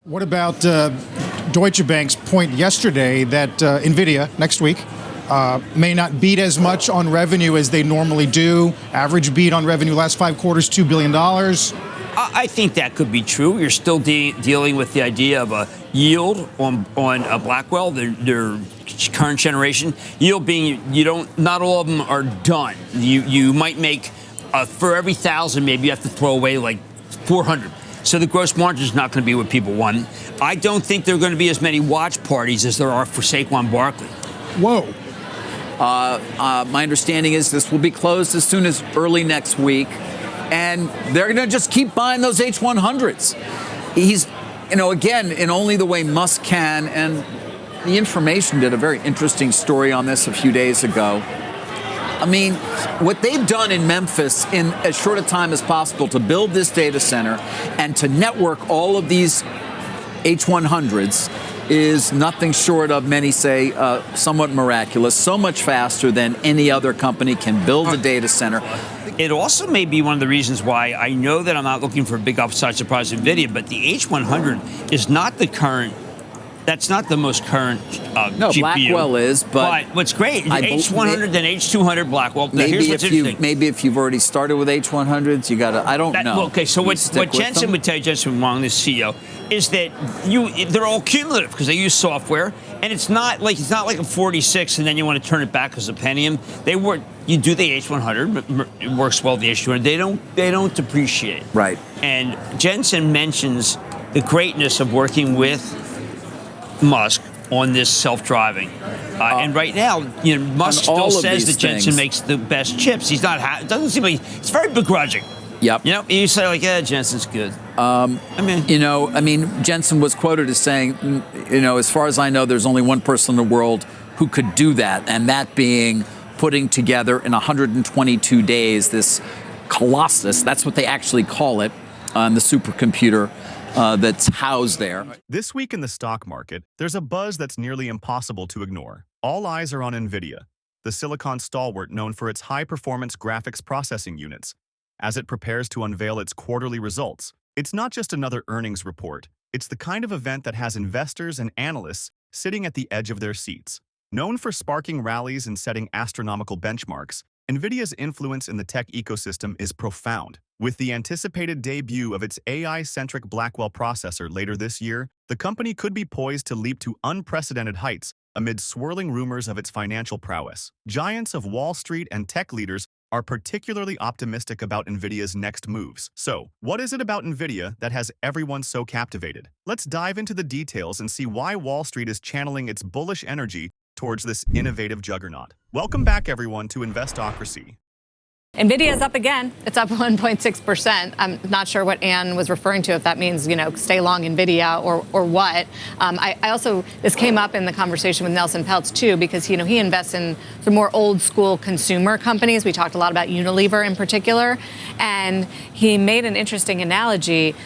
What about Deutsche Bank's point yesterday that NVIDIA next week may not beat as much on revenue as they normally do? Average beat on revenue last 5 quarters, $2 billion. I think that could be true. You're still dealing with the idea of a yield on a Blackwell, their current generation. Yield being not all of them are done. You might make for every 1,000, maybe you have to throw away like 400. So the gross margin is not going to be what people want. I don't think there are going to be as many watch parties as there are for Saquon Barkley. Whoa. My understanding is this will be closed as soon as early next week. And they're going to just keep buying those H100s. He's, again, in only the way Musk can. And the Information did a very interesting story on this a few days ago. I mean, what they've done in Memphis in as short a time as possible to build this data center and to network all of these H100s is nothing short of, many say, somewhat miraculous, so much faster than any other company can build a data center. It also may be one of the reasons why I know that I'm not looking for a big upside surprise in NVIDIA, but the H100 is not the current. That's not the most current no, GPU. Blackwell is, but what's great, H100 then H200 Blackwell. Now, maybe here's what's interesting. Maybe if you've already started with H100s, you got to, I don't know. Okay, so what Jensen would tell you, Jensen Wong, the CEO, is that they're all cumulative because they use software, and it's not like a 46 and then you want to turn it back as a Pentium. You do the H100, it works well with the H200. They don't depreciate. Right. And Jensen mentions the greatness of working with Musk on this self-driving. And right now, Musk still says that Jensen makes the best chips. He's not. It doesn't seem like it's very begrudging. Yep. You say like, yeah, Jensen's good. Jensen was quoted as saying, as far as I know, there's only one person in the world who could do that, and that being putting together in 122 days this Colossus. That's what they actually call it, the supercomputer. That's housed there. This week in the stock market, there's a buzz that's nearly impossible to ignore. All eyes are on Nvidia, the silicon stalwart known for its high-performance graphics processing units. As it prepares to unveil its quarterly results, it's not just another earnings report. It's the kind of event that has investors and analysts sitting at the edge of their seats. Known for sparking rallies and setting astronomical benchmarks, Nvidia's influence in the tech ecosystem is profound. With the anticipated debut of its AI-centric Blackwell processor later this year, the company could be poised to leap to unprecedented heights amid swirling rumors of its financial prowess. Giants of Wall Street and tech leaders are particularly optimistic about Nvidia's next moves. So, what is it about Nvidia that has everyone so captivated? Let's dive into the details and see why Wall Street is channeling its bullish energy towards this innovative juggernaut. Welcome back, everyone, to Investocracy. NVIDIA is up again. It's up 1.6%. I'm not sure what Ann was referring to, if that means, stay long NVIDIA or what. I also, this came up in the conversation with Nelson Peltz too, because, he invests in the more old school consumer companies. We talked a lot about Unilever in particular. And he made an interesting analogy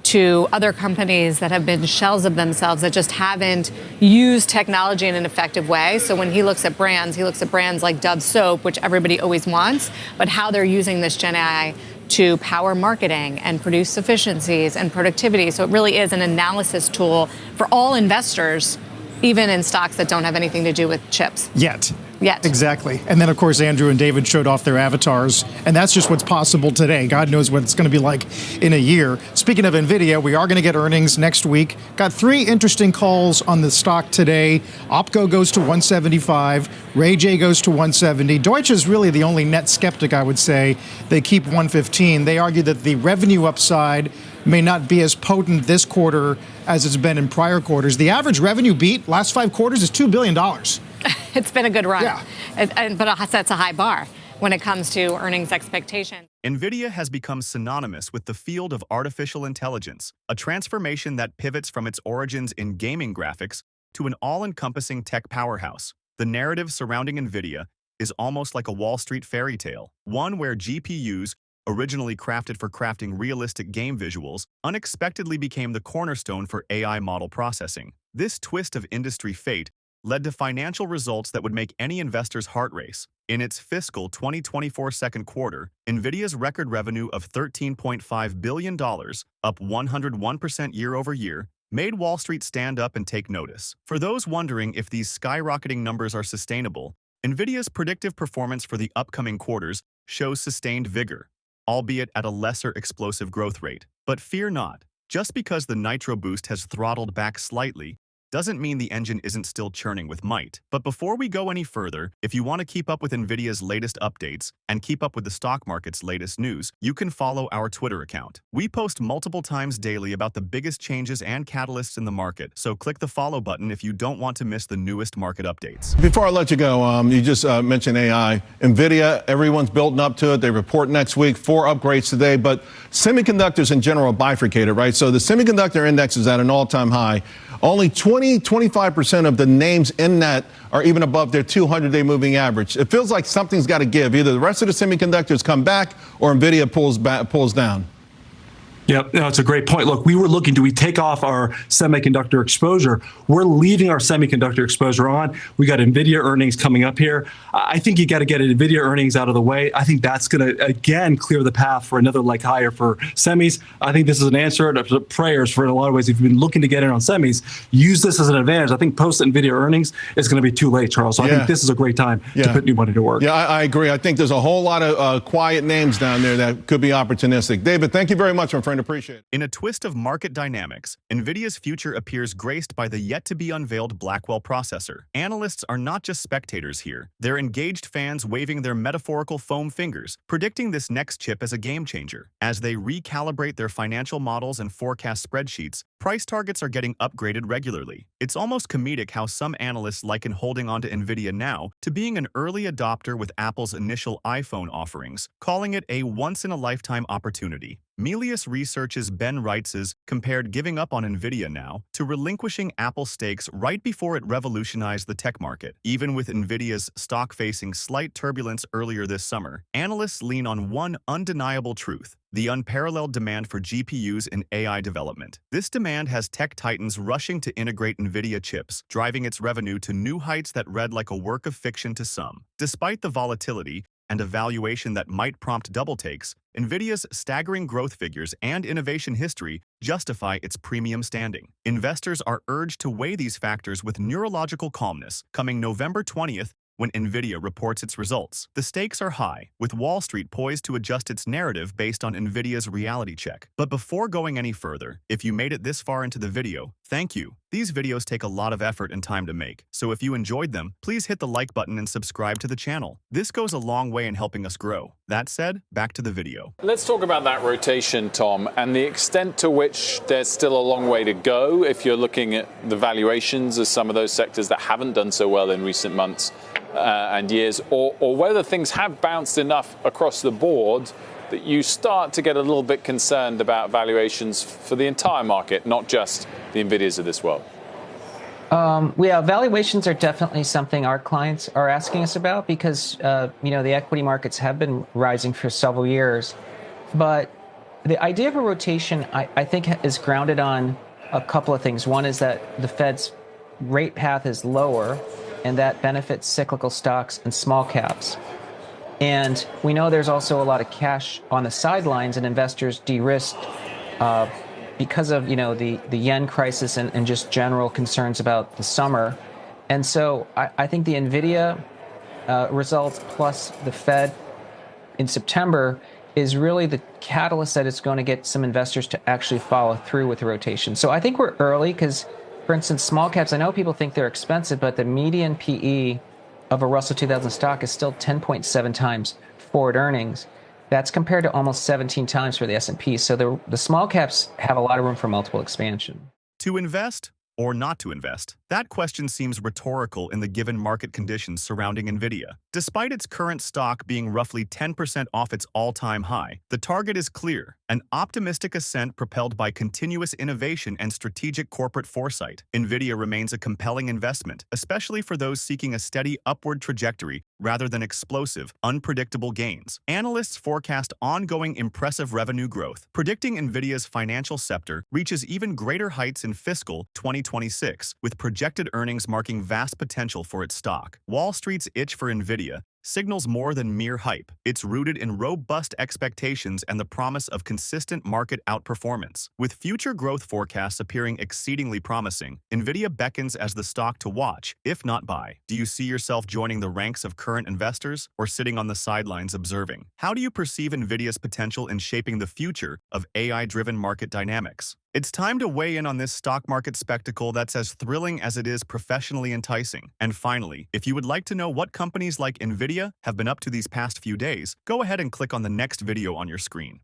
to other companies that have been shells of themselves that just haven't used technology in an effective way. So when he looks at brands like Dove soap, which everybody always wants, but how they're using this Gen AI to power marketing and produce efficiencies and productivity. So it really is an analysis tool for all investors, even in stocks that don't have anything to do with chips. Yet. Exactly. And then, of course, Andrew and David showed off their avatars, and that's just what's possible today. God knows what it's going to be like in a year. Speaking of NVIDIA, we are going to get earnings next week. Got 3 interesting calls on the stock today. Opco goes to 175. Ray J goes to 170. Deutsche is really the only net skeptic, I would say. They keep 115. They argue that the revenue upside may not be as potent this quarter as it's been in prior quarters. The average revenue beat last 5 quarters is $2 billion. It's been a good run. Yeah. But that's a high bar when it comes to earnings expectation. Nvidia has become synonymous with the field of artificial intelligence, a transformation that pivots from its origins in gaming graphics to an all-encompassing tech powerhouse. The narrative surrounding Nvidia is almost like a Wall Street fairy tale, one where GPUs, originally crafted for crafting realistic game visuals, unexpectedly became the cornerstone for AI model processing. This twist of industry fate led to financial results that would make any investor's heart race. In its fiscal 2024 second quarter, Nvidia's record revenue of $13.5 billion, up 101% year over year, made Wall Street stand up and take notice. For those wondering if these skyrocketing numbers are sustainable, NVIDIA's predictive performance for the upcoming quarters shows sustained vigor, albeit at a lesser explosive growth rate. But fear not, just because the Nitro boost has throttled back slightly, doesn't mean the engine isn't still churning with might. But before we go any further, if you want to keep up with NVIDIA's latest updates and keep up with the stock market's latest news, you can follow our Twitter account. We post multiple times daily about the biggest changes and catalysts in the market, so click the follow button if you don't want to miss the newest market updates. Before I let you go, you just mentioned AI. NVIDIA, everyone's building up to it. They report next week, 4 upgrades today, but semiconductors in general bifurcated, right? So the semiconductor index is at an all-time high. Only 25% of the names in that are even above their 200-day moving average. It feels like something's got to give. Either the rest of the semiconductors come back or NVIDIA pulls down. Yep, no, it's a great point. Look, we were looking, do we take off our semiconductor exposure? We're leaving our semiconductor exposure on. We got NVIDIA earnings coming up here. I think you got to get NVIDIA earnings out of the way. I think that's going to, again, clear the path for another leg higher for semis. I think this is an answer to prayers for in a lot of ways. If you've been looking to get in on semis, use this as an advantage. I think post NVIDIA earnings, it's going to be too late, Charles. So I think this is a great time to put new money to work. Yeah, I agree. I think there's a whole lot of quiet names down there that could be opportunistic. David, thank you very much, my friend. Appreciate it. In a twist of market dynamics, NVIDIA's future appears graced by the yet-to-be-unveiled Blackwell processor. Analysts are not just spectators here. They're engaged fans waving their metaphorical foam fingers, predicting this next chip as a game-changer. As they recalibrate their financial models and forecast spreadsheets, price targets are getting upgraded regularly. It's almost comedic how some analysts liken holding onto NVIDIA now to being an early adopter with Apple's initial iPhone offerings, calling it a once-in-a-lifetime opportunity. Melius Research's Ben Reitz's compared giving up on NVIDIA now to relinquishing Apple stakes right before it revolutionized the tech market. Even with NVIDIA's stock facing slight turbulence earlier this summer, analysts lean on one undeniable truth: the unparalleled demand for GPUs in AI development. This demand has tech titans rushing to integrate NVIDIA chips, driving its revenue to new heights that read like a work of fiction to some. Despite the volatility and a valuation that might prompt double takes, NVIDIA's staggering growth figures and innovation history justify its premium standing. Investors are urged to weigh these factors with neurological calmness coming November 20th when NVIDIA reports its results. The stakes are high, with Wall Street poised to adjust its narrative based on NVIDIA's reality check. But before going any further, if you made it this far into the video, thank you. These videos take a lot of effort and time to make, so if you enjoyed them, please hit the like button and subscribe to the channel. This goes a long way in helping us grow. That said, back to the video. Let's talk about that rotation, Tom, and the extent to which there's still a long way to go if you're looking at the valuations of some of those sectors that haven't done so well in recent months and years, or whether things have bounced enough across the board that you start to get a little bit concerned about valuations for the entire market, not just the NVIDIAs of this world. Yeah, valuations are definitely something our clients are asking us about because, the equity markets have been rising for several years. But the idea of a rotation, I think, is grounded on a couple of things. One is that the Fed's rate path is lower, and that benefits cyclical stocks and small caps. And we know there's also a lot of cash on the sidelines, and investors de-risked because of the yen crisis and just general concerns about the summer. And so I think the NVIDIA results plus the Fed in September is really the catalyst that it's going to get some investors to actually follow through with the rotation. So I think we're early because, for instance, small caps, I know people think they're expensive, but the median PE of a Russell 2000 stock is still 10.7 times forward earnings. That's compared to almost 17 times for the S&P. So the small caps have a lot of room for multiple expansion. To invest or not to invest? That question seems rhetorical in the given market conditions surrounding NVIDIA. Despite its current stock being roughly 10% off its all-time high, the target is clear: an optimistic ascent propelled by continuous innovation and strategic corporate foresight. NVIDIA remains a compelling investment, especially for those seeking a steady upward trajectory rather than explosive, unpredictable gains. Analysts forecast ongoing impressive revenue growth, predicting NVIDIA's financial scepter reaches even greater heights in fiscal 2026, with projected earnings marking vast potential for its stock. Wall Street's itch for NVIDIA signals more than mere hype. It's rooted in robust expectations and the promise of consistent market outperformance. With future growth forecasts appearing exceedingly promising, NVIDIA beckons as the stock to watch, if not buy. Do you see yourself joining the ranks of current investors or sitting on the sidelines observing? How do you perceive NVIDIA's potential in shaping the future of AI-driven market dynamics? It's time to weigh in on this stock market spectacle that's as thrilling as it is professionally enticing. And finally, if you would like to know what companies like NVIDIA have been up to these past few days, go ahead and click on the next video on your screen.